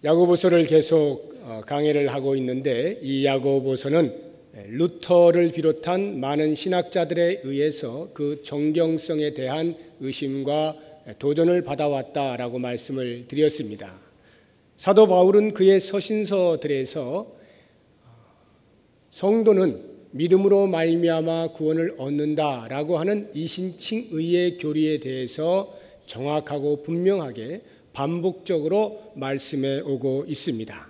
야고보서를 계속 강해를 하고 있는데 이 야고보서는 루터를 비롯한 많은 신학자들에 의해서 그 정경성에 대한 의심과 도전을 받아왔다라고 말씀을 드렸습니다. 사도 바울은 그의 서신서들에서 성도는 믿음으로 말미암아 구원을 얻는다라고 하는 이신칭의의 교리에 대해서 정확하고 분명하게 반복적으로 말씀해 오고 있습니다.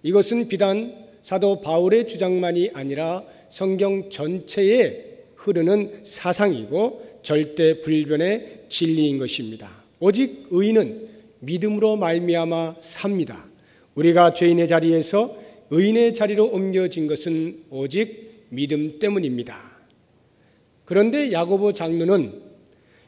이것은 비단 사도 바울의 주장만이 아니라 성경 전체에 흐르는 사상이고 절대 불변의 진리인 것입니다. 오직 의인은 믿음으로 말미암아 삽니다. 우리가 죄인의 자리에서 의인의 자리로 옮겨진 것은 오직 믿음 때문입니다. 그런데 야고보 장로는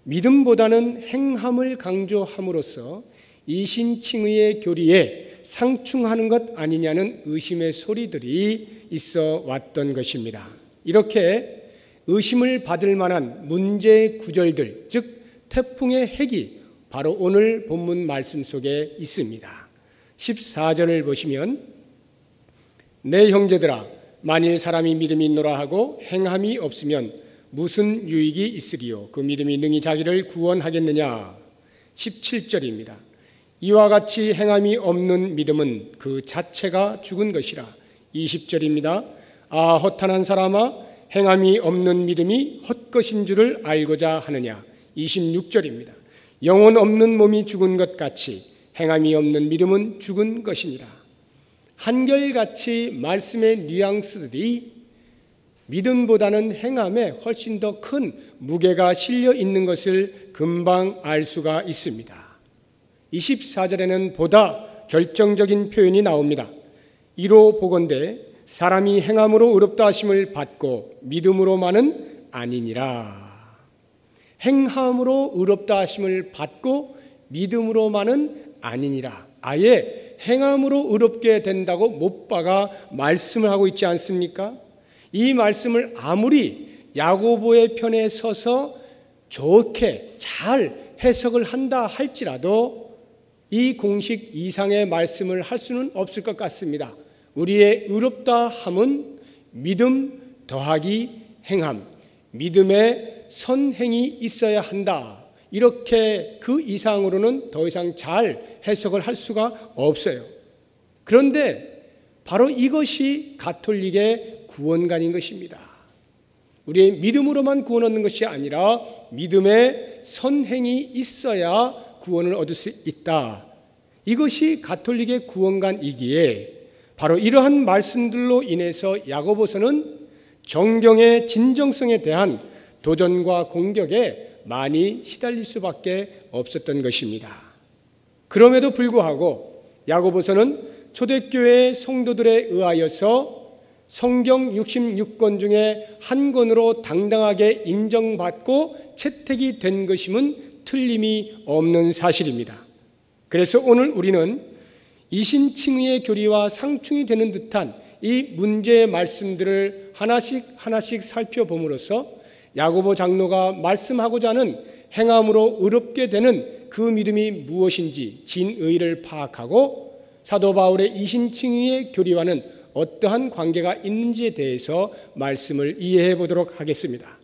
믿음보다는 행함을 강조함으로써 이신칭의의 교리에 상충하는 것 아니냐는 의심의 소리들이 있어 왔던 것입니다. 이렇게 의심을 받을 만한 문제 구절들, 즉 태풍의 핵이 바로 오늘 본문 말씀 속에 있습니다. 14절을 보시면 내 형제들아 만일 사람이 믿음이 있노라 하고 행함이 없으면 무슨 유익이 있으리요 그 믿음이 능히 자기를 구원하겠느냐. 17절입니다. 이와 같이 행함이 없는 믿음은 그 자체가 죽은 것이라. 20절입니다. 아 허탄한 사람아 행함이 없는 믿음이 헛것인 줄을 알고자 하느냐. 26절입니다. 영혼 없는 몸이 죽은 것 같이 행함이 없는 믿음은 죽은 것이니라. 한결같이 말씀의 뉘앙스들이 믿음보다는 행함에 훨씬 더 큰 무게가 실려 있는 것을 금방 알 수가 있습니다. 24절에는 보다 결정적인 표현이 나옵니다. 이로 보건대 사람이 행함으로 의롭다 하심을 받고 믿음으로만은 아니니라. 행함으로 의롭다 하심을 받고 믿음으로만은 아니니라. 아예 행함으로 의롭게 된다고 못 박아 말씀을 하고 있지 않습니까? 이 말씀을 아무리 야고보의 편에 서서 좋게 잘 해석을 한다 할지라도 이 공식 이상의 말씀을 할 수는 없을 것 같습니다. 우리의 의롭다 함은 믿음 더하기 행함, 믿음의 선행이 있어야 한다. 이렇게 그 이상으로는 더 이상 잘 해석을 할 수가 없어요. 그런데 바로 이것이 가톨릭의 구원관인 것입니다. 우리의 믿음으로만 구원 얻는 것이 아니라 믿음의 선행이 있어야 구원을 얻을 수 있다. 이것이 가톨릭의 구원관이기에 바로 이러한 말씀들로 인해서 야고보서는 정경의 진정성에 대한 도전과 공격에 많이 시달릴 수밖에 없었던 것입니다. 그럼에도 불구하고 야고보서는 초대교회 성도들에 의하여서 성경 66권 중에 한 권으로 당당하게 인정받고 채택이 된 것임은 틀림이 없는 사실입니다. 그래서 오늘 우리는 이신칭의의 교리와 상충이 되는 듯한 이 문제의 말씀들을 하나씩 살펴봄으로써 야고보 장로가 말씀하고자 하는 행함으로 의롭게 되는 그 믿음이 무엇인지 진의를 파악하고 사도 바울의 이신칭의의 교리와는 어떠한 관계가 있는지에 대해서 말씀을 이해해 보도록 하겠습니다.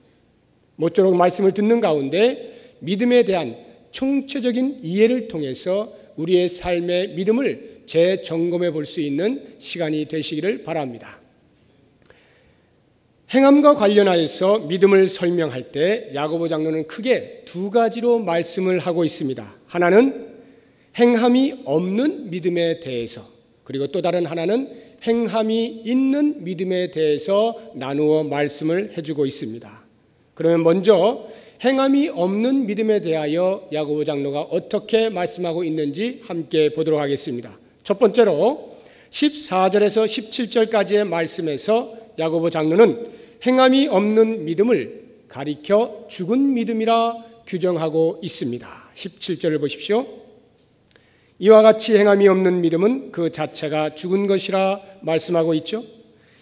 모쪼록 말씀을 듣는 가운데 믿음에 대한 총체적인 이해를 통해서 우리의 삶의 믿음을 재점검해 볼 수 있는 시간이 되시기를 바랍니다. 행함과 관련하여서 믿음을 설명할 때 야고보 장로는 크게 두 가지로 말씀을 하고 있습니다. 하나는 행함이 없는 믿음에 대해서, 그리고 또 다른 하나는 행함이 있는 믿음에 대해서 나누어 말씀을 해주고 있습니다. 그러면 먼저 행함이 없는 믿음에 대하여 야고보 장로가 어떻게 말씀하고 있는지 함께 보도록 하겠습니다. 첫 번째로 14절에서 17절까지의 말씀에서 야고보 장로는 행함이 없는 믿음을 가리켜 죽은 믿음이라 규정하고 있습니다. 17절을 보십시오. 이와 같이 행함이 없는 믿음은 그 자체가 죽은 것이라 말씀하고 있죠.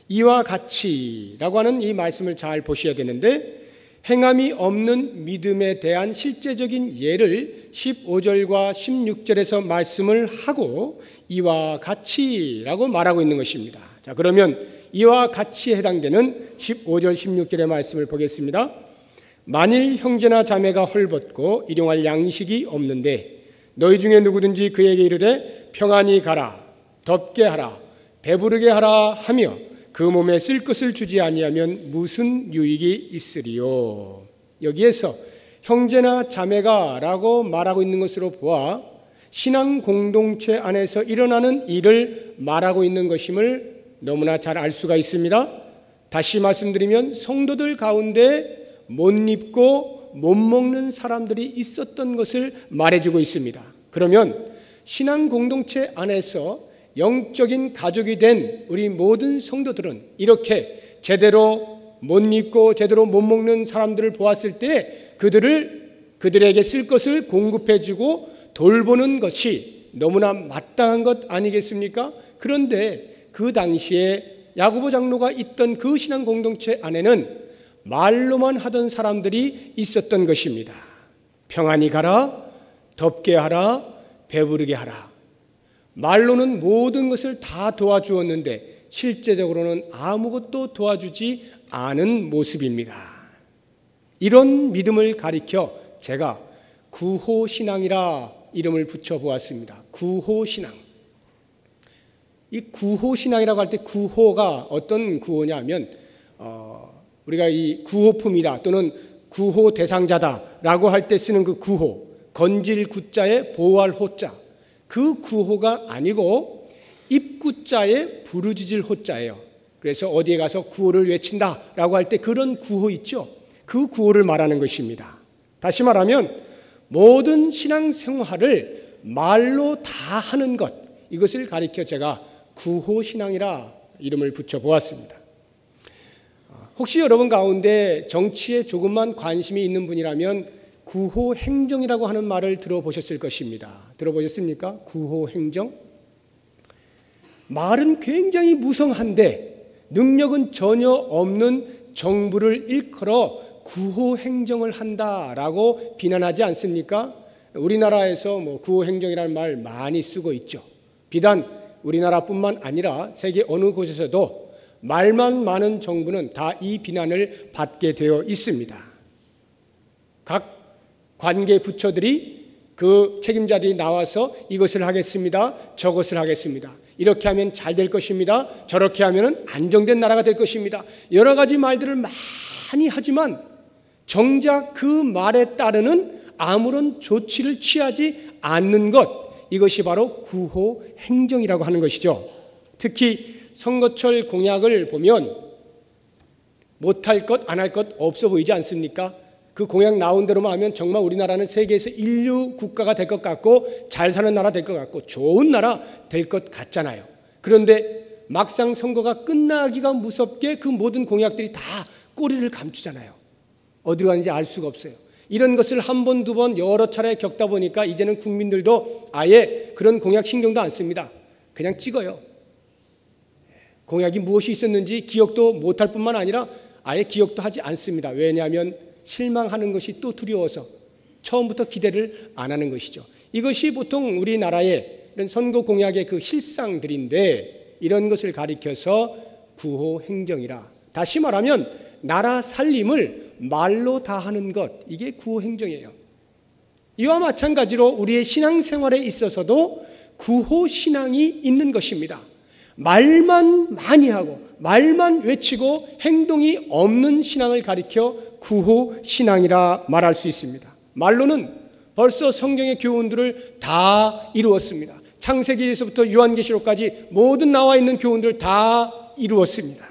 이와 같이라고 하는 이 말씀을 잘 보셔야 되는데 행함이 없는 믿음에 대한 실제적인 예를 15절과 16절에서 말씀을 하고 이와 같이라고 말하고 있는 것입니다. 자, 그러면 이와 같이 해당되는 15절 16절의 말씀을 보겠습니다. 만일 형제나 자매가 헐벗고 일용할 양식이 없는데 너희 중에 누구든지 그에게 이르되 평안히 가라, 덥게 하라, 배부르게 하라 하며 그 몸에 쓸 것을 주지 아니하면 무슨 유익이 있으리요. 여기에서 형제나 자매가 라고 말하고 있는 것으로 보아 신앙 공동체 안에서 일어나는 일을 말하고 있는 것임을 너무나 잘 알 수가 있습니다. 다시 말씀드리면 성도들 가운데 못 입고 못 먹는 사람들이 있었던 것을 말해주고 있습니다. 그러면 신앙 공동체 안에서 영적인 가족이 된 우리 모든 성도들은 이렇게 제대로 못 입고 제대로 못 먹는 사람들을 보았을 때 그들에게 쓸 것을 공급해주고 돌보는 것이 너무나 마땅한 것 아니겠습니까? 그런데 그 당시에 야고보 장로가 있던 그 신앙 공동체 안에는 말로만 하던 사람들이 있었던 것입니다. 평안히 가라, 덥게 하라, 배부르게 하라. 말로는 모든 것을 다 도와주었는데 실제적으로는 아무것도 도와주지 않은 모습입니다. 이런 믿음을 가리켜 제가 구호신앙이라 이름을 붙여보았습니다. 구호신앙. 이 구호신앙이라고 할 때 구호가 어떤 구호냐 하면 우리가 이 구호품이다 또는 구호 대상자다라고 할 때 쓰는 그 구호, 건질 구자에 보호할 호자, 그 구호가 아니고 입구자에 부르짖을 호자예요. 그래서 어디에 가서 구호를 외친다라고 할 때 그런 구호 있죠. 그 구호를 말하는 것입니다. 다시 말하면 모든 신앙생활을 말로 다 하는 것, 이것을 가리켜 제가 구호신앙이라 이름을 붙여보았습니다. 혹시 여러분 가운데 정치에 조금만 관심이 있는 분이라면 구호행정이라고 하는 말을 들어보셨을 것입니다. 들어보셨습니까? 구호행정? 말은 굉장히 무성한데 능력은 전혀 없는 정부를 일컬어 구호행정을 한다라고 비난하지 않습니까? 우리나라에서 구호행정이라는 말 많이 쓰고 있죠. 비단 우리나라뿐만 아니라 세계 어느 곳에서도 말만 많은 정부는 다 이 비난을 받게 되어 있습니다. 각 관계 부처들이 그 책임자들이 나와서 이것을 하겠습니다. 저것을 하겠습니다. 이렇게 하면 잘 될 것입니다. 저렇게 하면 안정된 나라가 될 것입니다. 여러 가지 말들을 많이 하지만 정작 그 말에 따르는 아무런 조치를 취하지 않는 것, 이것이 바로 구호 행정이라고 하는 것이죠. 특히 선거철 공약을 보면 못할 것, 안 할 것 없어 보이지 않습니까? 그 공약 나온 대로만 하면 정말 우리나라는 세계에서 인류 국가가 될 것 같고 잘 사는 나라 될 것 같고 좋은 나라 될 것 같잖아요. 그런데 막상 선거가 끝나기가 무섭게 그 모든 공약들이 다 꼬리를 감추잖아요. 어디로 가는지 알 수가 없어요. 이런 것을 한 번, 두 번 여러 차례 겪다 보니까 이제는 국민들도 아예 그런 공약 신경도 안 씁니다. 그냥 찍어요. 공약이 무엇이 있었는지 기억도 못할 뿐만 아니라 아예 기억도 하지 않습니다. 왜냐하면 실망하는 것이 또 두려워서 처음부터 기대를 안 하는 것이죠. 이것이 보통 우리나라의 이런 선거 공약의 그 실상들인데 이런 것을 가리켜서 구호 행정이라. 다시 말하면 나라 살림을 말로 다 하는 것, 이게 구호 행정이에요. 이와 마찬가지로 우리의 신앙생활에 있어서도 구호 신앙이 있는 것입니다. 말만 많이 하고 말만 외치고 행동이 없는 신앙을 가리켜 구호 신앙이라 말할 수 있습니다. 말로는 벌써 성경의 교훈들을 다 이루었습니다. 창세기에서부터 요한계시록까지 모든 나와 있는 교훈들을 다 이루었습니다.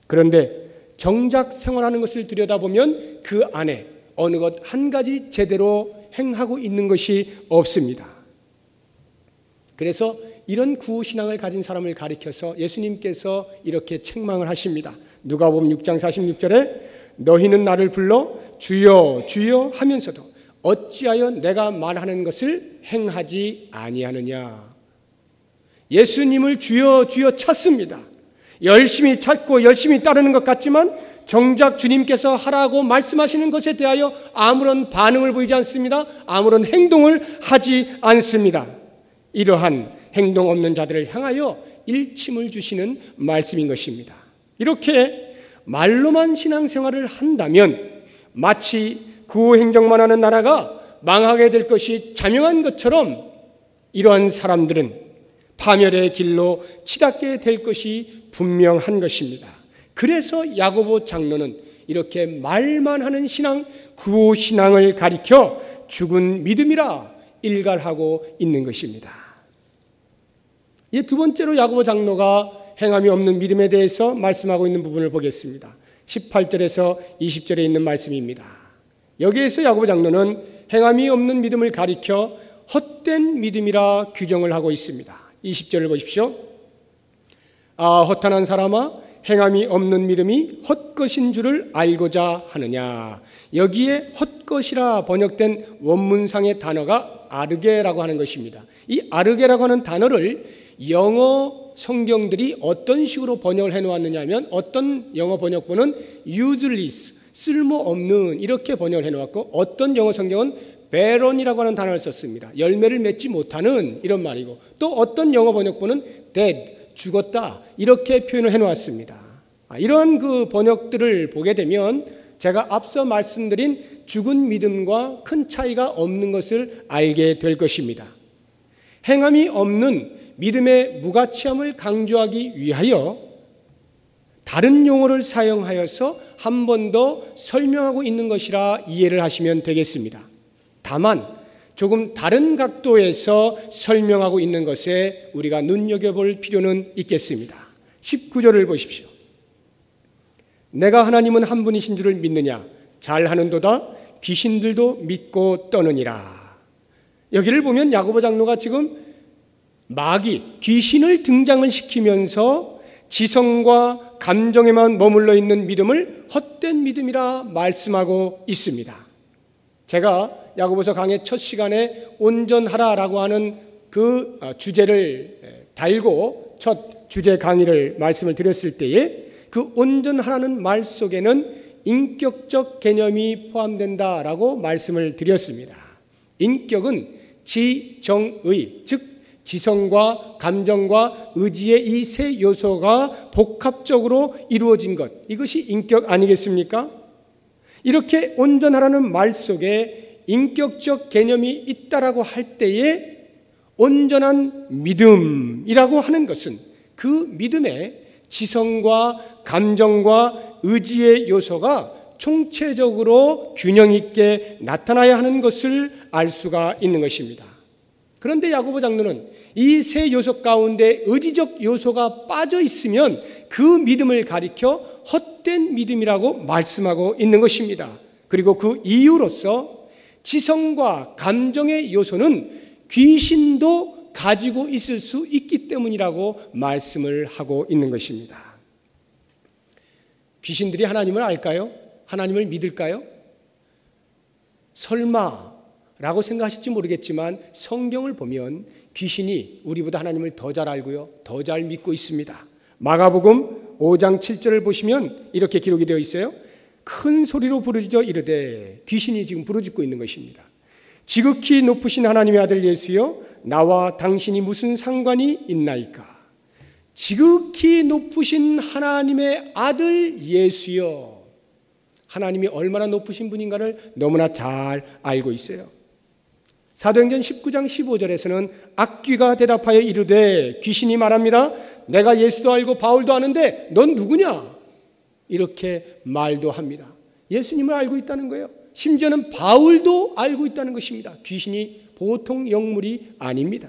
그런데 정작 생활하는 것을 들여다보면 그 안에 어느 것 한 가지 제대로 행하고 있는 것이 없습니다. 그래서 이런 구호신앙을 가진 사람을 가리켜서 예수님께서 이렇게 책망을 하십니다. 누가복음 6장 46절에 너희는 나를 불러 주여 주여 하면서도 어찌하여 내가 말하는 것을 행하지 아니하느냐. 예수님을 주여 주여 찾습니다. 열심히 찾고 열심히 따르는 것 같지만 정작 주님께서 하라고 말씀하시는 것에 대하여 아무런 반응을 보이지 않습니다. 아무런 행동을 하지 않습니다. 이러한 행동 없는 자들을 향하여 일침을 주시는 말씀인 것입니다. 이렇게 말로만 신앙생활을 한다면 마치 구호 행정만 하는 나라가 망하게 될 것이 자명한 것처럼 이러한 사람들은 파멸의 길로 치닫게 될 것이 분명한 것입니다. 그래서 야고보 장로는 이렇게 말만 하는 신앙, 구호 신앙을 가리켜 죽은 믿음이라 일갈하고 있는 것입니다. 이 두 번째로 야고보 장로가 행함이 없는 믿음에 대해서 말씀하고 있는 부분을 보겠습니다. 18절에서 20절에 있는 말씀입니다. 여기에서 야고보 장로는 행함이 없는 믿음을 가리켜 헛된 믿음이라 규정을 하고 있습니다. 20절을 보십시오. 허탄한 사람아, 행함이 없는 믿음이 헛것인 줄을 알고자 하느냐. 여기에 헛것이라 번역된 원문상의 단어가 아르게라고 하는 것입니다. 이 아르게라고 하는 단어를 영어 성경들이 어떤 식으로 번역을 해놓았느냐 하면 어떤 영어 번역본은 useless, 쓸모없는 이렇게 번역을 해놓았고 어떤 영어 성경은 barren이라고 하는 단어를 썼습니다. 열매를 맺지 못하는 이런 말이고 또 어떤 영어 번역본은 dead, 죽었다 이렇게 표현을 해놓았습니다. 이러한 그 번역들을 보게 되면 제가 앞서 말씀드린 죽은 믿음과 큰 차이가 없는 것을 알게 될 것입니다. 행함이 없는 믿음의 무가치함을 강조하기 위하여 다른 용어를 사용하여서 한 번 더 설명하고 있는 것이라 이해를 하시면 되겠습니다. 다만 조금 다른 각도에서 설명하고 있는 것에 우리가 눈여겨볼 필요는 있겠습니다. 19절을 보십시오. 내가 하나님은 한 분이신 줄을 믿느냐? 잘하는도다 귀신들도 믿고 떠느니라. 여기를 보면 야고보 장로가 지금 마귀, 귀신을 등장을 시키면서 지성과 감정에만 머물러 있는 믿음을 헛된 믿음이라 말씀하고 있습니다. 제가 야고보서 강의 첫 시간에 온전하라라고 하는 그 주제를 달고 첫 주제 강의를 말씀을 드렸을 때에 그 온전하라는 말 속에는 인격적 개념이 포함된다라고 말씀을 드렸습니다. 인격은 지정의, 즉 지성과 감정과 의지의 이 세 요소가 복합적으로 이루어진 것, 이것이 인격 아니겠습니까? 이렇게 온전하라는 말 속에 인격적 개념이 있다라고 할 때에 온전한 믿음이라고 하는 것은 그 믿음의 지성과 감정과 의지의 요소가 총체적으로 균형 있게 나타나야 하는 것을 알 수가 있는 것입니다. 그런데 야고보 장로는 이 세 요소 가운데 의지적 요소가 빠져 있으면 그 믿음을 가리켜 헛된 믿음이라고 말씀하고 있는 것입니다. 그리고 그 이유로서 지성과 감정의 요소는 귀신도 가지고 있을 수 있기 때문이라고 말씀을 하고 있는 것입니다. 귀신들이 하나님을 알까요? 하나님을 믿을까요? 설마라고 생각하실지 모르겠지만 성경을 보면 귀신이 우리보다 하나님을 더 잘 알고요, 더 잘 믿고 있습니다. 마가복음 5장 7절을 보시면 이렇게 기록이 되어 있어요. 큰 소리로 부르짖어 이르되, 귀신이 지금 부르짖고 있는 것입니다. 지극히 높으신 하나님의 아들 예수여, 나와 당신이 무슨 상관이 있나이까? 지극히 높으신 하나님의 아들 예수여, 하나님이 얼마나 높으신 분인가를 너무나 잘 알고 있어요. 사도행전 19장 15절에서는 악귀가 대답하여 이르되, 귀신이 말합니다. 내가 예수도 알고 바울도 아는데 넌 누구냐? 이렇게 말도 합니다. 예수님을 알고 있다는 거예요. 심지어는 바울도 알고 있다는 것입니다. 귀신이 보통 영물이 아닙니다.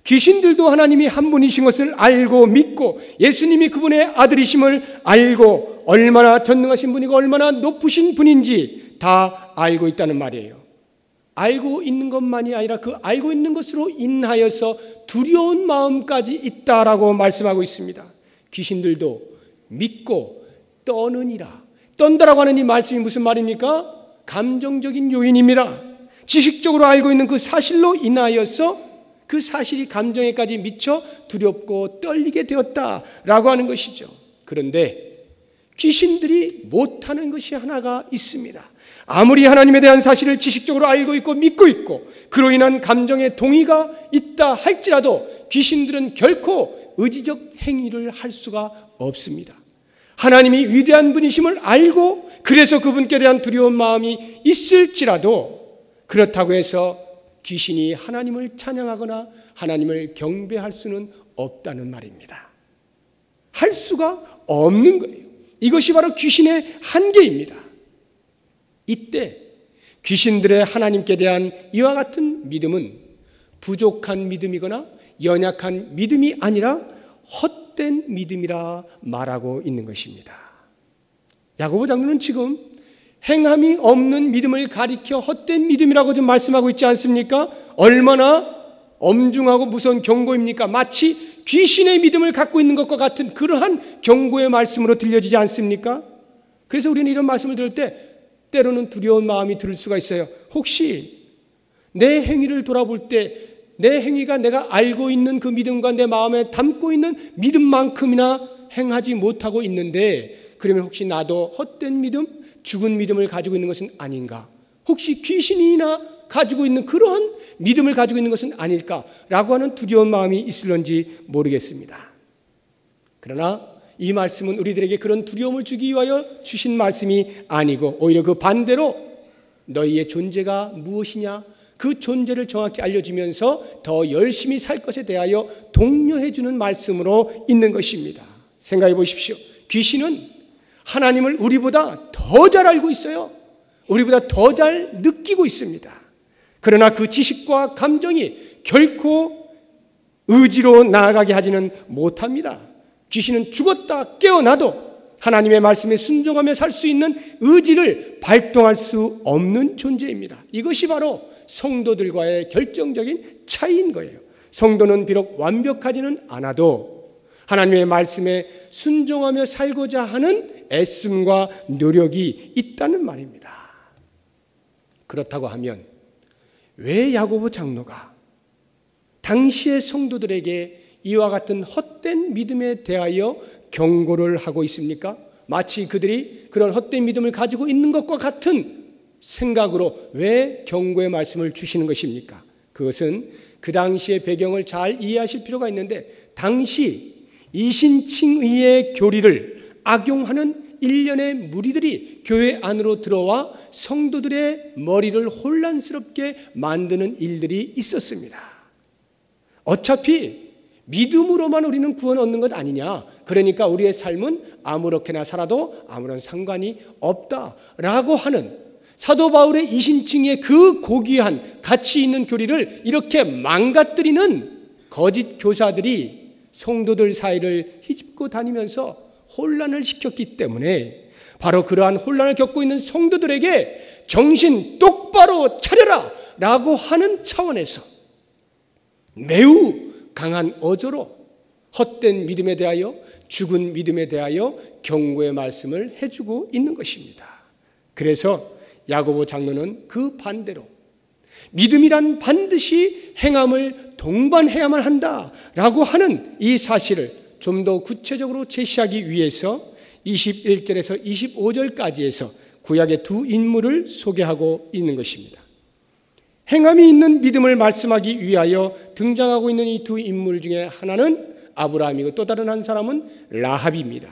귀신들도 하나님이 한 분이신 것을 알고 믿고 예수님이 그분의 아들이심을 알고 얼마나 전능하신 분이고 얼마나 높으신 분인지 다 알고 있다는 말이에요. 알고 있는 것만이 아니라 그 알고 있는 것으로 인하여서 두려운 마음까지 있다라고 말씀하고 있습니다. 귀신들도 믿고 떠느니라. 떤다라고 하는 이 말씀이 무슨 말입니까? 감정적인 요인입니다. 지식적으로 알고 있는 그 사실로 인하여서 그 사실이 감정에까지 미쳐 두렵고 떨리게 되었다라고 하는 것이죠. 그런데 귀신들이 못하는 것이 하나가 있습니다. 아무리 하나님에 대한 사실을 지식적으로 알고 있고 믿고 있고 그로 인한 감정의 동의가 있다 할지라도 귀신들은 결코 의지적 행위를 할 수가 없습니다. 하나님이 위대한 분이심을 알고 그래서 그분께 대한 두려운 마음이 있을지라도 그렇다고 해서 귀신이 하나님을 찬양하거나 하나님을 경배할 수는 없다는 말입니다. 할 수가 없는 거예요. 이것이 바로 귀신의 한계입니다. 이때 귀신들의 하나님께 대한 이와 같은 믿음은 부족한 믿음이거나 연약한 믿음이 아니라 헛된 믿음이라 말하고 있는 것입니다. 야고보 장로는 지금 행함이 없는 믿음을 가리켜 헛된 믿음이라고 좀 말씀하고 있지 않습니까? 얼마나 엄중하고 무서운 경고입니까? 마치 귀신의 믿음을 갖고 있는 것과 같은 그러한 경고의 말씀으로 들려지지 않습니까? 그래서 우리는 이런 말씀을 들을 때 때로는 두려운 마음이 들 수가 있어요. 혹시 내 행위를 돌아볼 때 내 행위가 내가 알고 있는 그 믿음과 내 마음에 담고 있는 믿음만큼이나 행하지 못하고 있는데 그러면 혹시 나도 헛된 믿음, 죽은 믿음을 가지고 있는 것은 아닌가? 혹시 귀신이나 가지고 있는 그러한 믿음을 가지고 있는 것은 아닐까라고 하는 두려운 마음이 있을런지 모르겠습니다. 그러나 이 말씀은 우리들에게 그런 두려움을 주기 위하여 주신 말씀이 아니고 오히려 그 반대로 너희의 존재가 무엇이냐? 그 존재를 정확히 알려주면서 더 열심히 살 것에 대하여 독려해 주는 말씀으로 있는 것입니다. 생각해 보십시오. 귀신은 하나님을 우리보다 더 잘 알고 있어요. 우리보다 더 잘 느끼고 있습니다. 그러나 그 지식과 감정이 결코 의지로 나아가게 하지는 못합니다. 귀신은 죽었다 깨어나도 하나님의 말씀에 순종하며 살 수 있는 의지를 발동할 수 없는 존재입니다. 이것이 바로 성도들과의 결정적인 차이인 거예요. 성도는 비록 완벽하지는 않아도 하나님의 말씀에 순종하며 살고자 하는 애씀과 노력이 있다는 말입니다. 그렇다고 하면 왜 야고보 장로가 당시의 성도들에게 이와 같은 헛된 믿음에 대하여 경고를 하고 있습니까? 마치 그들이 그런 헛된 믿음을 가지고 있는 것과 같은 생각으로 왜 경고의 말씀을 주시는 것입니까? 그것은 그 당시의 배경을 잘 이해하실 필요가 있는데 당시 이신칭의의 교리를 악용하는 일련의 무리들이 교회 안으로 들어와 성도들의 머리를 혼란스럽게 만드는 일들이 있었습니다. 어차피 믿음으로만 우리는 구원 얻는 것 아니냐. 그러니까 우리의 삶은 아무렇게나 살아도 아무런 상관이 없다라고 하는 사도 바울의 이신칭의 그 고귀한 가치 있는 교리를 이렇게 망가뜨리는 거짓 교사들이 성도들 사이를 휘집고 다니면서 혼란을 시켰기 때문에 바로 그러한 혼란을 겪고 있는 성도들에게 정신 똑바로 차려라 라고 하는 차원에서 매우 강한 어조로 헛된 믿음에 대하여 죽은 믿음에 대하여 경고의 말씀을 해주고 있는 것입니다. 그래서 야고보 장로는 그 반대로 믿음이란 반드시 행함을 동반해야만 한다라고 하는 이 사실을 좀 더 구체적으로 제시하기 위해서 21절에서 25절까지에서 구약의 두 인물을 소개하고 있는 것입니다. 행함이 있는 믿음을 말씀하기 위하여 등장하고 있는 이 두 인물 중에 하나는 아브라함이고 또 다른 한 사람은 라합입니다.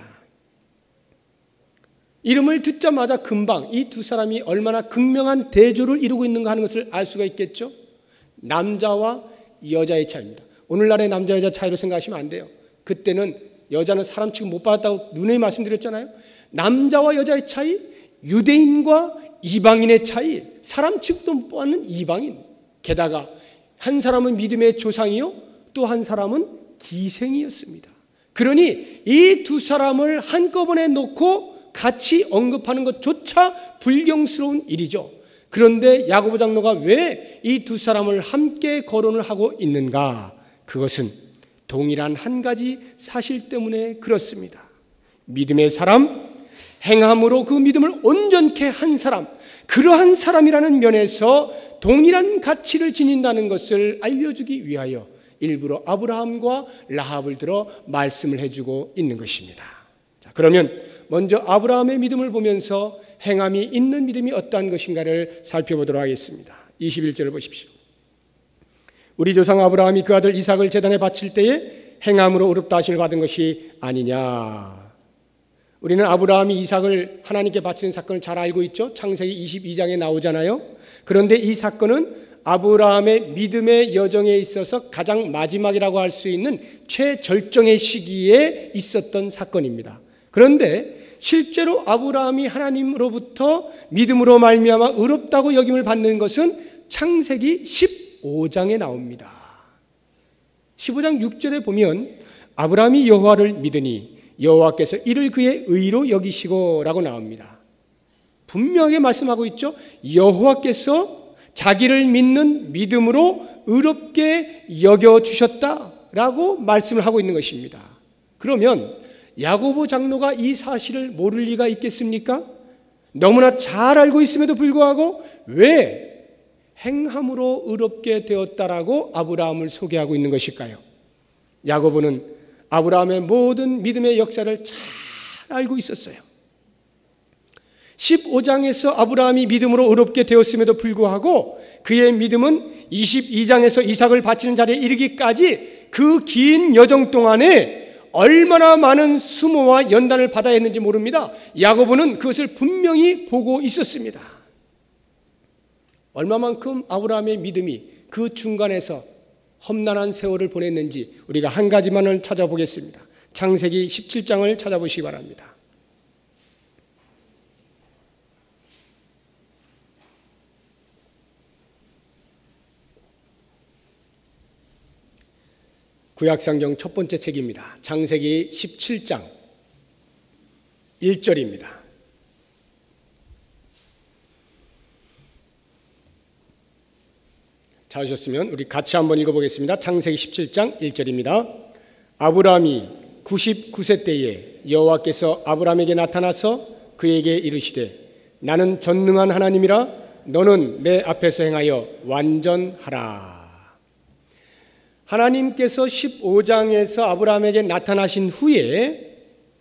이름을 듣자마자 금방 이 두 사람이 얼마나 극명한 대조를 이루고 있는가 하는 것을 알 수가 있겠죠. 남자와 여자의 차이입니다. 오늘날의 남자 여자 차이로 생각하시면 안 돼요. 그때는 여자는 사람 취급 못 받았다고 누누이 말씀드렸잖아요. 남자와 여자의 차이, 유대인과 이방인의 차이, 사람 취급도 못 받는 이방인. 게다가 한 사람은 믿음의 조상이요, 또 한 사람은 기생이었습니다. 그러니 이 두 사람을 한꺼번에 놓고 같이 언급하는 것조차 불경스러운 일이죠. 그런데 야고보 장로가 왜 이 두 사람을 함께 거론을 하고 있는가? 그것은 동일한 한 가지 사실 때문에 그렇습니다. 믿음의 사람, 행함으로 그 믿음을 온전케 한 사람, 그러한 사람이라는 면에서 동일한 가치를 지닌다는 것을 알려주기 위하여 일부러 아브라함과 라합을 들어 말씀을 해주고 있는 것입니다. 자, 그러면 먼저 아브라함의 믿음을 보면서 행함이 있는 믿음이 어떠한 것인가를 살펴보도록 하겠습니다. 21절을 보십시오. 우리 조상 아브라함이 그 아들 이삭을 제단에 바칠 때에 행함으로 의롭다 하심을 받은 것이 아니냐. 우리는 아브라함이 이삭을 하나님께 바치는 사건을 잘 알고 있죠. 창세기 22장에 나오잖아요. 그런데 이 사건은 아브라함의 믿음의 여정에 있어서 가장 마지막이라고 할 수 있는 최절정의 시기에 있었던 사건입니다. 그런데 실제로 아브라함이 하나님으로부터 믿음으로 말미암아 의롭다고 여김을 받는 것은 창세기 15장에 나옵니다. 15장 6절에 보면 아브라함이 여호와를 믿으니 여호와께서 이를 그의 의로 여기시고라고 나옵니다. 분명하게 말씀하고 있죠. 여호와께서 자기를 믿는 믿음으로 의롭게 여겨주셨다라고 말씀을 하고 있는 것입니다. 그러면 야고보 장로가 이 사실을 모를 리가 있겠습니까? 너무나 잘 알고 있음에도 불구하고 왜 행함으로 의롭게 되었다라고 아브라함을 소개하고 있는 것일까요? 야고보는 아브라함의 모든 믿음의 역사를 잘 알고 있었어요. 15장에서 아브라함이 믿음으로 의롭게 되었음에도 불구하고 그의 믿음은 22장에서 이삭을 바치는 자리에 이르기까지 그 긴 여정 동안에 얼마나 많은 수모와 연단을 받아야 했는지 모릅니다. 야고보는 그것을 분명히 보고 있었습니다. 얼마만큼 아브라함의 믿음이 그 중간에서 험난한 세월을 보냈는지 우리가 한 가지만을 찾아보겠습니다. 창세기 17장을 찾아보시기 바랍니다. 구약성경 첫 번째 책입니다. 창세기 17장 1절입니다. 찾으셨으면 우리 같이 한번 읽어보겠습니다. 창세기 17장 1절입니다. 아브라함이 99세 때에 여호와께서 아브라함에게 나타나서 그에게 이르시되 나는 전능한 하나님이라 너는 내 앞에서 행하여 완전하라. 하나님께서 15장에서 아브라함에게 나타나신 후에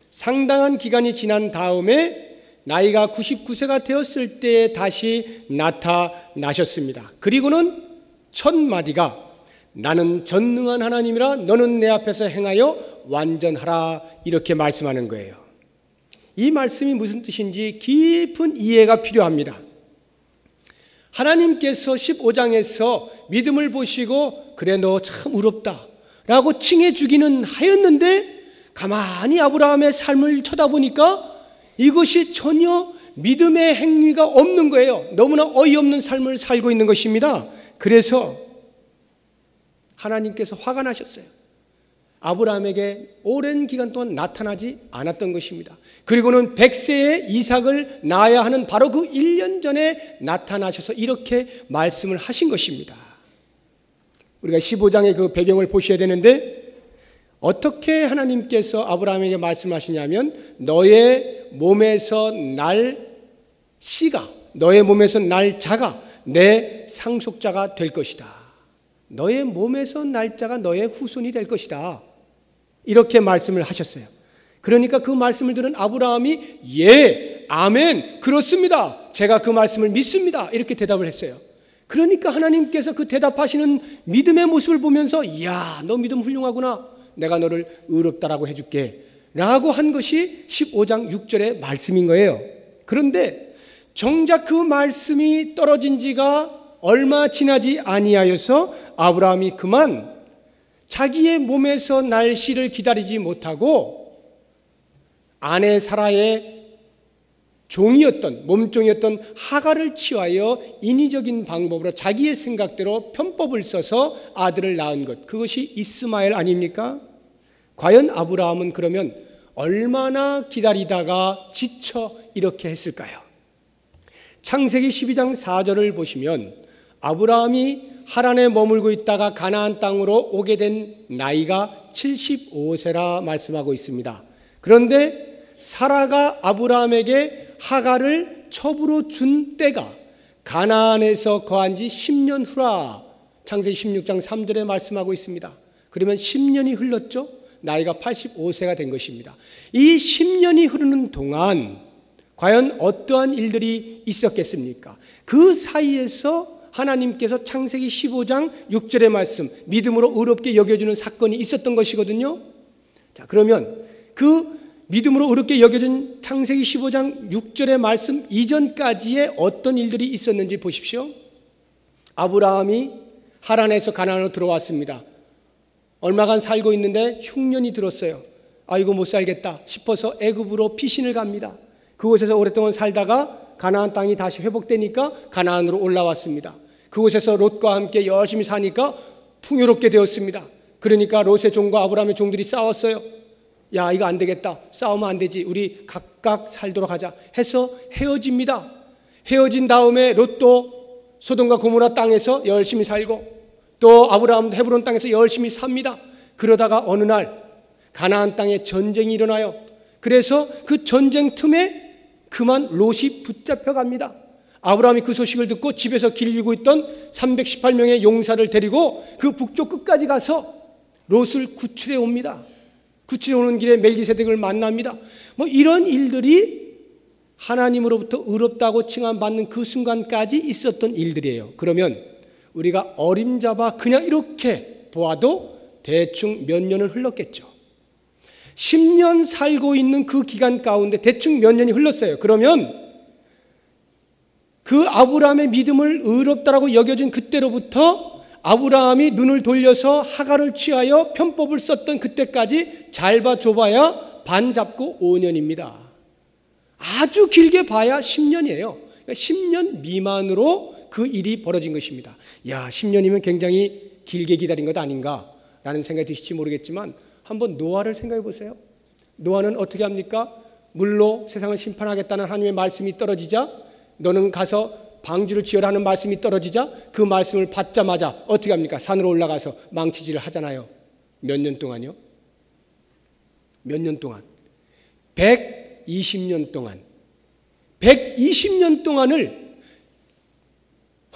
상당한 기간이 지난 다음에 나이가 99세가 되었을 때 다시 나타나셨습니다. 그리고는 첫 마디가 나는 전능한 하나님이라 너는 내 앞에서 행하여 완전하라 이렇게 말씀하는 거예요. 이 말씀이 무슨 뜻인지 깊은 이해가 필요합니다. 하나님께서 15장에서 믿음을 보시고 그래 너 참 의롭다 라고 칭해 주기는 하였는데 가만히 아브라함의 삶을 쳐다보니까 이것이 전혀 믿음의 행위가 없는 거예요. 너무나 어이없는 삶을 살고 있는 것입니다. 그래서 하나님께서 화가 나셨어요. 아브라함에게 오랜 기간 동안 나타나지 않았던 것입니다. 그리고는 100세에 이삭을 낳아야 하는 바로 그 1년 전에 나타나셔서 이렇게 말씀을 하신 것입니다. 우리가 15장의 그 배경을 보셔야 되는데 어떻게 하나님께서 아브라함에게 말씀하시냐면 너의 몸에서 날 씨가 너의 몸에서 날 자가 내 상속자가 될 것이다. 너의 몸에서 날 자가 너의 후손이 될 것이다. 이렇게 말씀을 하셨어요. 그러니까 그 말씀을 들은 아브라함이 예, 아멘, 그렇습니다. 제가 그 말씀을 믿습니다. 이렇게 대답을 했어요. 그러니까 하나님께서 그 대답하시는 믿음의 모습을 보면서 이야, 너 믿음 훌륭하구나. 내가 너를 의롭다라고 해줄게. 라고 한 것이 15장 6절의 말씀인 거예요. 그런데 정작 그 말씀이 떨어진 지가 얼마 지나지 아니하여서 아브라함이 그만 자기의 몸에서 날 씨를 기다리지 못하고 아내 사라의 종이었던 몸종이었던 하갈을 취하여 인위적인 방법으로 자기의 생각대로 편법을 써서 아들을 낳은 것, 그것이 이스마엘 아닙니까? 과연 아브라함은 그러면 얼마나 기다리다가 지쳐 이렇게 했을까요? 창세기 12장 4절을 보시면 아브라함이 하란에 머물고 있다가 가나안 땅으로 오게 된 나이가 75세라 말씀하고 있습니다. 그런데 사라가 아브라함에게 하갈을 첩으로 준 때가 가나안에서 거한 지 10년 후라 창세기 16장 3절에 말씀하고 있습니다. 그러면 10년이 흘렀죠. 나이가 85세가 된 것입니다. 이 10년이 흐르는 동안 과연 어떠한 일들이 있었겠습니까? 그 사이에서 하나님께서 창세기 15장 6절의 말씀, 믿음으로 의롭게 여겨주는 사건이 있었던 것이거든요. 자, 그러면 그 믿음으로 의롭게 여겨진 창세기 15장 6절의 말씀 이전까지의 어떤 일들이 있었는지 보십시오. 아브라함이 하란에서 가나안으로 들어왔습니다. 얼마간 살고 있는데 흉년이 들었어요. 아이고 못 살겠다 싶어서 애굽으로 피신을 갑니다. 그곳에서 오랫동안 살다가 가나안 땅이 다시 회복되니까 가나안으로 올라왔습니다. 그곳에서 롯과 함께 열심히 사니까 풍요롭게 되었습니다. 그러니까 롯의 종과 아브라함의 종들이 싸웠어요. 야, 이거 안 되겠다. 싸우면 안 되지. 우리 각각 살도록 하자 해서 헤어집니다. 헤어진 다음에 롯도 소돔과 고모라 땅에서 열심히 살고 또 아브라함도 헤브론 땅에서 열심히 삽니다. 그러다가 어느 날 가나안 땅에 전쟁이 일어나요. 그래서 그 전쟁 틈에 그만 롯이 붙잡혀갑니다. 아브라함이 그 소식을 듣고 집에서 길리고 있던 318명의 용사를 데리고 그 북쪽 끝까지 가서 롯을 구출해 옵니다. 구출해 오는 길에 멜기세덱을 만납니다. 뭐 이런 일들이 하나님으로부터 의롭다고 칭함받는 그 순간까지 있었던 일들이에요. 그러면 우리가 어림잡아 그냥 이렇게 보아도 대충 몇 년을 흘렀겠죠. 10년 살고 있는 그 기간 가운데 대충 몇 년이 흘렀어요. 그러면 그 아브라함의 믿음을 의롭다라고 여겨진 그때로부터 아브라함이 눈을 돌려서 하갈을 취하여 편법을 썼던 그때까지 잘 봐줘봐야 반 잡고 5년입니다. 아주 길게 봐야 10년이에요. 그러니까 10년 미만으로 그 일이 벌어진 것입니다. 야, 10년이면 굉장히 길게 기다린 것 아닌가라는 생각이 드실지 모르겠지만 한번 노아를 생각해 보세요. 노아는 어떻게 합니까? 물로 세상을 심판하겠다는 하나님의 말씀이 떨어지자 너는 가서 방주를 지어라 하는 말씀이 떨어지자 그 말씀을 받자마자 어떻게 합니까? 산으로 올라가서 망치질을 하잖아요. 몇 년 동안요? 몇 년 동안? 120년 동안. 120년 동안을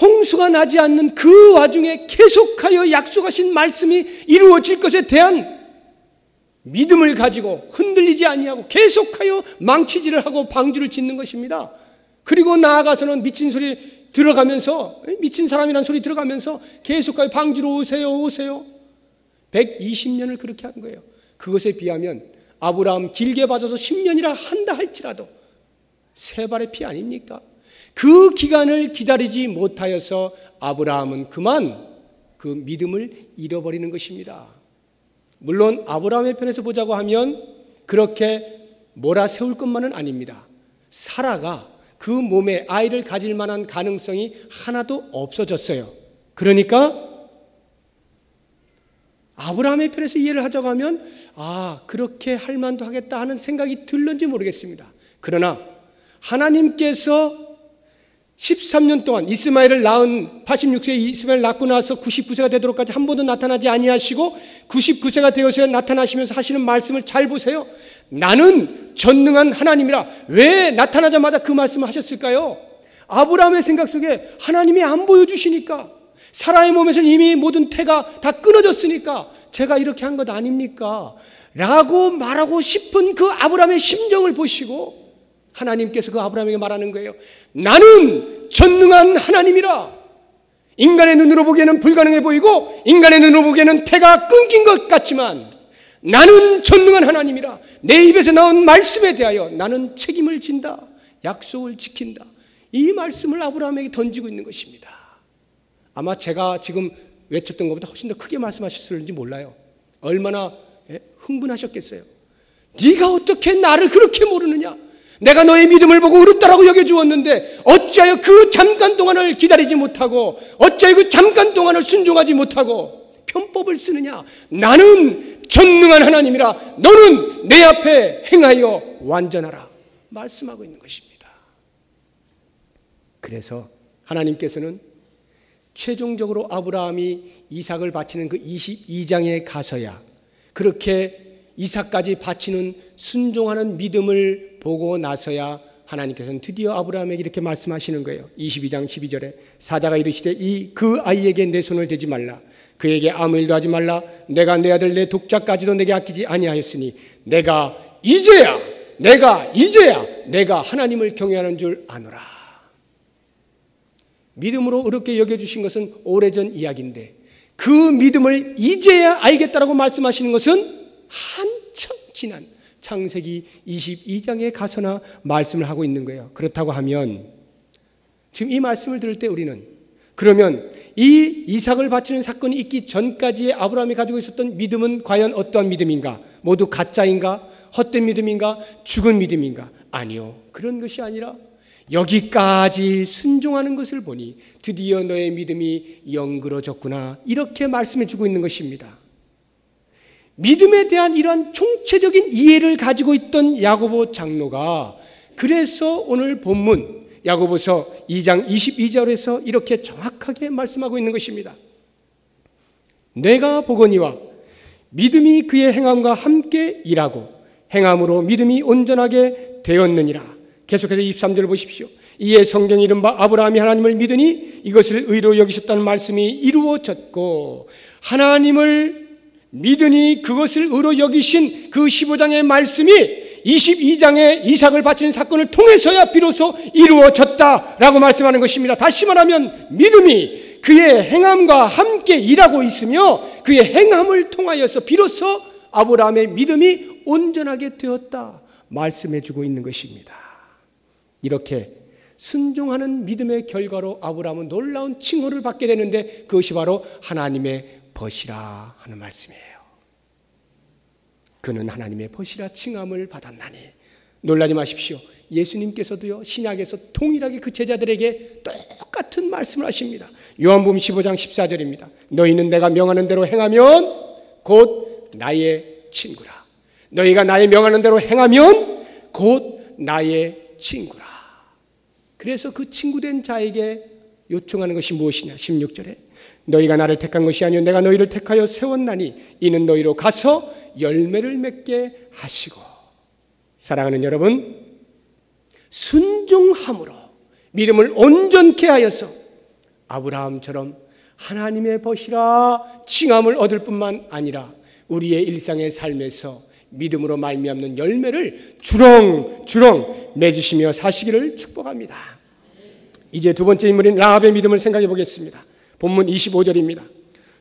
홍수가 나지 않는 그 와중에 계속하여 약속하신 말씀이 이루어질 것에 대한 믿음을 가지고 흔들리지 아니하고 계속하여 망치질을 하고 방주를 짓는 것입니다. 그리고 나아가서는 미친 소리 들어가면서 미친 사람이라는 소리 들어가면서 계속하여 방주로 오세요 오세요. 120년을 그렇게 한 거예요. 그것에 비하면 아브라함 길게 봐줘서 10년이라 한다 할지라도 세 발의 피 아닙니까? 그 기간을 기다리지 못하여서 아브라함은 그만 그 믿음을 잃어버리는 것입니다. 물론 아브라함의 편에서 보자고 하면 그렇게 몰아세울 것만은 아닙니다. 사라가 그 몸에 아이를 가질 만한 가능성이 하나도 없어졌어요. 그러니까 아브라함의 편에서 이해를 하자고 하면 그렇게 할 만도 하겠다 하는 생각이 들는지 모르겠습니다. 그러나 하나님께서 13년 동안 이스마엘을 낳은 86세에 이스마엘 낳고 나서 99세가 되도록까지 한 번도 나타나지 아니하시고 99세가 되어서야 나타나시면서 하시는 말씀을 잘 보세요. 나는 전능한 하나님이라. 왜 나타나자마자 그 말씀을 하셨을까요? 아브라함의 생각 속에 하나님이 안 보여주시니까, 사라의 몸에서는 이미 모든 태가 다 끊어졌으니까 제가 이렇게 한 것 아닙니까? 라고 말하고 싶은 그 아브라함의 심정을 보시고 하나님께서 그 아브라함에게 말하는 거예요. 나는 전능한 하나님이라. 인간의 눈으로 보기에는 불가능해 보이고 인간의 눈으로 보기에는 태가 끊긴 것 같지만 나는 전능한 하나님이라. 내 입에서 나온 말씀에 대하여 나는 책임을 진다. 약속을 지킨다. 이 말씀을 아브라함에게 던지고 있는 것입니다. 아마 제가 지금 외쳤던 것보다 훨씬 더 크게 말씀하셨을지 몰라요. 얼마나 흥분하셨겠어요. 네가 어떻게 나를 그렇게 모르느냐? 내가 너의 믿음을 보고 의롭다라고 여겨주었는데 어찌하여 그 잠깐 동안을 기다리지 못하고 어찌하여 그 잠깐 동안을 순종하지 못하고 편법을 쓰느냐? 나는 전능한 하나님이라. 너는 내 앞에 행하여 완전하라. 말씀하고 있는 것입니다. 그래서 하나님께서는 최종적으로 아브라함이 이삭을 바치는 그 22장에 가서야 그렇게 이삭까지 바치는 순종하는 믿음을 보고 나서야 하나님께서는 드디어 아브라함에게 이렇게 말씀하시는 거예요. 22장 12절에 사자가 이르시되 그 아이에게 내 손을 대지 말라. 그에게 아무 일도 하지 말라. 내가 내 아들 내 독자까지도 내게 아끼지 아니하였으니 내가 이제야 내가 하나님을 경외하는 줄 아노라. 믿음으로 어렵게 여겨주신 것은 오래전 이야기인데 그 믿음을 이제야 알겠다라고 말씀하시는 것은 한참 지난 창세기 22장에 가서나 말씀을 하고 있는 거예요. 그렇다고 하면 지금 이 말씀을 들을 때 우리는 그러면 이 이삭을 바치는 사건이 있기 전까지의 아브라함이 가지고 있었던 믿음은 과연 어떠한 믿음인가? 모두 가짜인가? 헛된 믿음인가? 죽은 믿음인가? 아니요. 그런 것이 아니라 여기까지 순종하는 것을 보니 드디어 너의 믿음이 영그러졌구나. 이렇게 말씀해 주고 있는 것입니다. 믿음에 대한 이러한 총체적인 이해를 가지고 있던 야고보 장로가 그래서 오늘 본문 야고보서 2장 22절에서 이렇게 정확하게 말씀하고 있는 것입니다. 내가 보거니와 믿음이 그의 행함과 함께 일하고 행함으로 믿음이 온전하게 되었느니라. 계속해서 23절을 보십시오. 이에 성경이 이른바 아브라함이 하나님을 믿으니 이것을 의로 여기셨다는 말씀이 이루어졌고 하나님을 믿으니 그것을 의로 여기신 그 15장의 말씀이 22장의 이삭을 바치는 사건을 통해서야 비로소 이루어졌다라고 말씀하는 것입니다. 다시 말하면 믿음이 그의 행함과 함께 일하고 있으며 그의 행함을 통하여서 비로소 아브라함의 믿음이 온전하게 되었다 말씀해 주고 있는 것입니다. 이렇게 순종하는 믿음의 결과로 아브라함은 놀라운 칭호를 받게 되는데 그것이 바로 하나님의 벗이라 하는 말씀이에요. 그는 하나님의 벗이라 칭함을 받았나니. 놀라지 마십시오. 예수님께서도요 신약에서 동일하게 그 제자들에게 똑같은 말씀을 하십니다. 요한복음 15장 14절입니다. 너희는 내가 명하는 대로 행하면 곧 나의 친구라. 너희가 나의 명하는 대로 행하면 곧 나의 친구라. 그래서 그 친구된 자에게 요청하는 것이 무엇이냐? 16절에 너희가 나를 택한 것이 아니요 내가 너희를 택하여 세웠나니 이는 너희로 가서 열매를 맺게 하시고. 사랑하는 여러분, 순종함으로 믿음을 온전케 하여서 아브라함처럼 하나님의 벗이라 칭함을 얻을 뿐만 아니라 우리의 일상의 삶에서 믿음으로 말미암는 열매를 주렁주렁 맺으시며 사시기를 축복합니다. 이제 두 번째 인물인 라합의 믿음을 생각해 보겠습니다. 본문 25절입니다.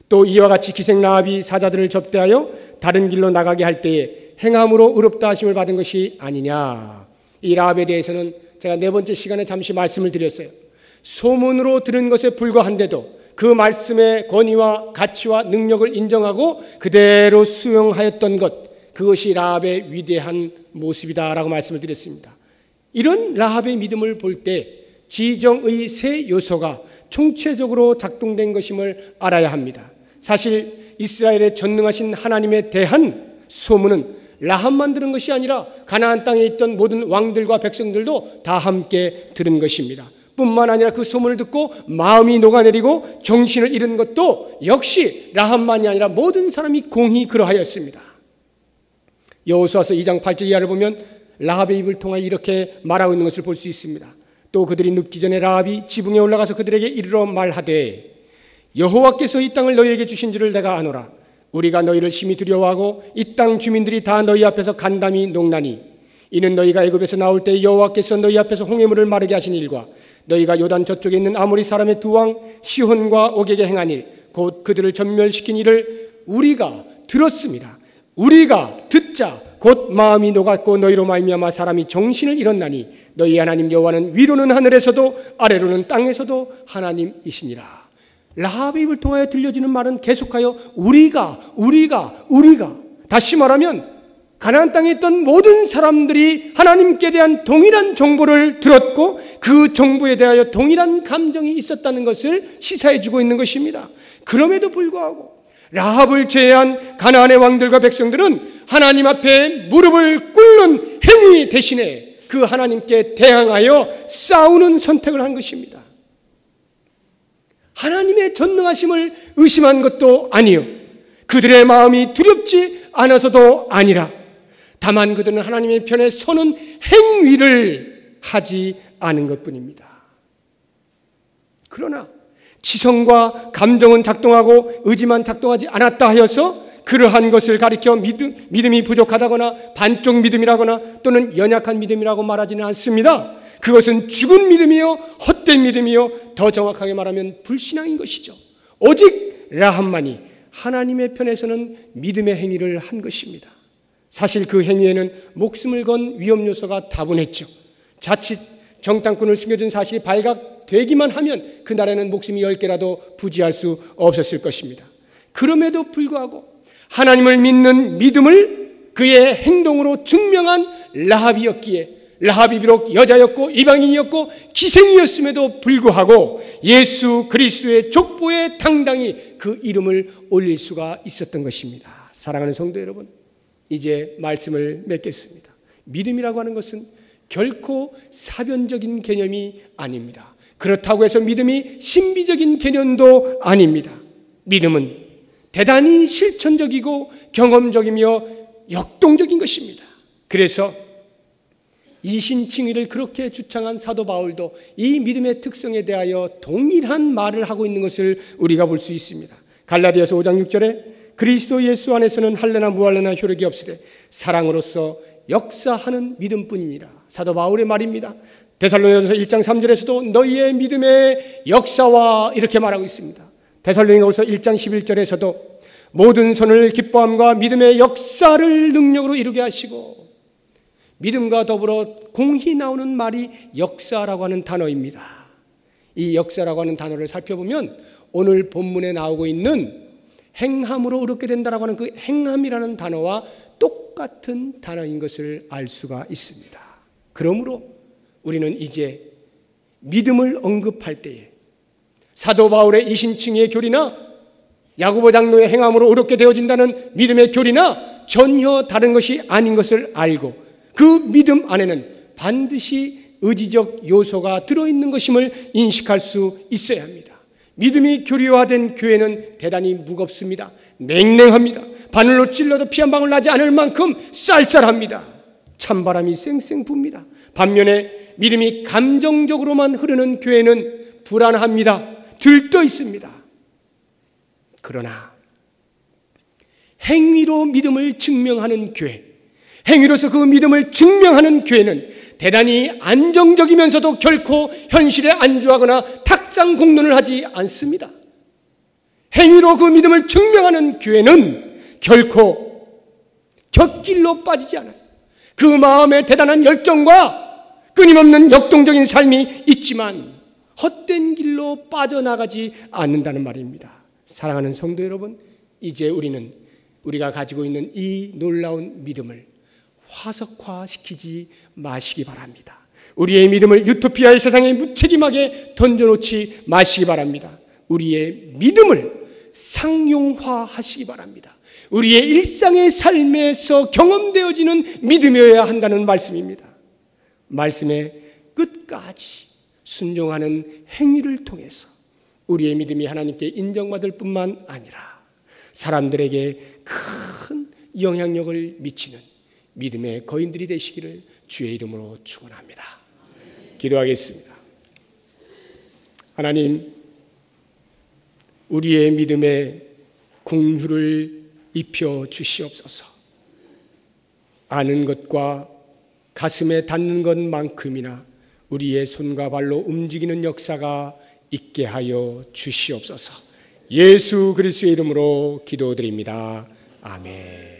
또 이와 같이 기생 라합이 사자들을 접대하여 다른 길로 나가게 할 때에 행함으로 의롭다 하심을 받은 것이 아니냐. 이 라합에 대해서는 제가 네 번째 시간에 잠시 말씀을 드렸어요. 소문으로 들은 것에 불과한데도 그 말씀의 권위와 가치와 능력을 인정하고 그대로 수용하였던 것, 그것이 라합의 위대한 모습이다라고 말씀을 드렸습니다. 이런 라합의 믿음을 볼 때 지정의 세 요소가 총체적으로 작동된 것임을 알아야 합니다. 사실 이스라엘의 전능하신 하나님에 대한 소문은 라합만 들은 것이 아니라 가나안 땅에 있던 모든 왕들과 백성들도 다 함께 들은 것입니다. 뿐만 아니라 그 소문을 듣고 마음이 녹아내리고 정신을 잃은 것도 역시 라합만이 아니라 모든 사람이 공히 그러하였습니다. 여호수아서 2장 8절 이하를 보면 라합의 입을 통하여 이렇게 말하고 있는 것을 볼 수 있습니다. 또 그들이 눕기 전에 라합이 지붕에 올라가서 그들에게 이르러 말하되 여호와께서 이 땅을 너희에게 주신 줄을 내가 아노라. 우리가 너희를 심히 두려워하고 이 땅 주민들이 다 너희 앞에서 간담이 녹나니 이는 너희가 애굽에서 나올 때 여호와께서 너희 앞에서 홍해물을 마르게 하신 일과 너희가 요단 저쪽에 있는 아모리 사람의 두 왕 시혼과 옥에게 행한 일 곧 그들을 전멸시킨 일을 우리가 들었습니다. 우리가 듣자 곧 마음이 녹았고 너희로 말미암아 사람이 정신을 잃었나니 너희 하나님 여호와는 위로는 하늘에서도 아래로는 땅에서도 하나님이시니라. 라합의 입을 통하여 들려지는 말은 계속하여 우리가 다시 말하면 가나안 땅에 있던 모든 사람들이 하나님께 대한 동일한 정보를 들었고 그 정보에 대하여 동일한 감정이 있었다는 것을 시사해 주고 있는 것입니다. 그럼에도 불구하고 라합을 제외한 가나안의 왕들과 백성들은 하나님 앞에 무릎을 꿇는 행위 대신에 그 하나님께 대항하여 싸우는 선택을 한 것입니다. 하나님의 전능하심을 의심한 것도 아니요 그들의 마음이 두렵지 않아서도 아니라 다만 그들은 하나님의 편에 서는 행위를 하지 않은 것뿐입니다. 그러나 지성과 감정은 작동하고 의지만 작동하지 않았다 하여서 그러한 것을 가리켜 믿음이 부족하다거나 반쪽 믿음이라거나 또는 연약한 믿음이라고 말하지는 않습니다. 그것은 죽은 믿음이요 헛된 믿음이요 더 정확하게 말하면 불신앙인 것이죠. 오직 라합만이 하나님의 편에서는 믿음의 행위를 한 것입니다. 사실 그 행위에는 목숨을 건 위험 요소가 다분했죠. 자칫 정탐꾼을 숨겨준 사실이 발각되기만 하면 그날에는 목숨이 10개라도 부지할 수 없었을 것입니다. 그럼에도 불구하고 하나님을 믿는 믿음을 그의 행동으로 증명한 라합이었기에 라합이 비록 여자였고 이방인이었고 기생이었음에도 불구하고 예수 그리스도의 족보에 당당히 그 이름을 올릴 수가 있었던 것입니다. 사랑하는 성도 여러분, 이제 말씀을 맺겠습니다. 믿음이라고 하는 것은 결코 사변적인 개념이 아닙니다. 그렇다고 해서 믿음이 신비적인 개념도 아닙니다. 믿음은 대단히 실천적이고 경험적이며 역동적인 것입니다. 그래서 이신칭의를 그렇게 주창한 사도 바울도 이 믿음의 특성에 대하여 동일한 말을 하고 있는 것을 우리가 볼 수 있습니다. 갈라디아서 5장 6절에 그리스도 예수 안에서는 할례나 무할례나 효력이 없으되 사랑으로서 역사하는 믿음뿐이니라. 사도 바울의 말입니다. 데살로니가서 1장 3절에서도 너희의 믿음의 역사와 이렇게 말하고 있습니다. 데살로니가서 1장 11절에서도 모든 선을 기뻐함과 믿음의 역사를 능력으로 이루게 하시고, 믿음과 더불어 공히 나오는 말이 역사라고 하는 단어입니다. 이 역사라고 하는 단어를 살펴보면 오늘 본문에 나오고 있는 행함으로 얻게 된다라고 하는 그 행함이라는 단어와 똑같은 단어인 것을 알 수가 있습니다. 그러므로 우리는 이제 믿음을 언급할 때에 사도 바울의 이신칭의 교리나 야고보 장로의 행함으로 얻게 되어진다는 믿음의 교리나 전혀 다른 것이 아닌 것을 알고 그 믿음 안에는 반드시 의지적 요소가 들어있는 것임을 인식할 수 있어야 합니다. 믿음이 교리화된 교회는 대단히 무겁습니다. 냉랭합니다. 바늘로 찔러도 피 한 방울 나지 않을 만큼 쌀쌀합니다. 찬바람이 쌩쌩 붑니다. 반면에 믿음이 감정적으로만 흐르는 교회는 불안합니다. 들떠 있습니다. 그러나 행위로 믿음을 증명하는 교회, 행위로서 그 믿음을 증명하는 교회는 대단히 안정적이면서도 결코 현실에 안주하거나 탁상공론을 하지 않습니다. 행위로 그 믿음을 증명하는 교회는 결코 곁길로 빠지지 않아요. 그 마음에 대단한 열정과 끊임없는 역동적인 삶이 있지만 헛된 길로 빠져나가지 않는다는 말입니다. 사랑하는 성도 여러분, 이제 우리가 가지고 있는 이 놀라운 믿음을 화석화시키지 마시기 바랍니다. 우리의 믿음을 유토피아의 세상에 무책임하게 던져놓지 마시기 바랍니다. 우리의 믿음을 상용화하시기 바랍니다. 우리의 일상의 삶에서 경험되어지는 믿음이어야 한다는 말씀입니다. 말씀의 끝까지 순종하는 행위를 통해서 우리의 믿음이 하나님께 인정받을 뿐만 아니라 사람들에게 큰 영향력을 미치는 믿음의 거인들이 되시기를 주의 이름으로 축원합니다. 기도하겠습니다. 하나님, 우리의 믿음에 긍휼을 입혀 주시옵소서. 아는 것과 가슴에 닿는 것만큼이나 우리의 손과 발로 움직이는 역사가 있게 하여 주시옵소서. 예수 그리스도의 이름으로 기도드립니다. 아멘.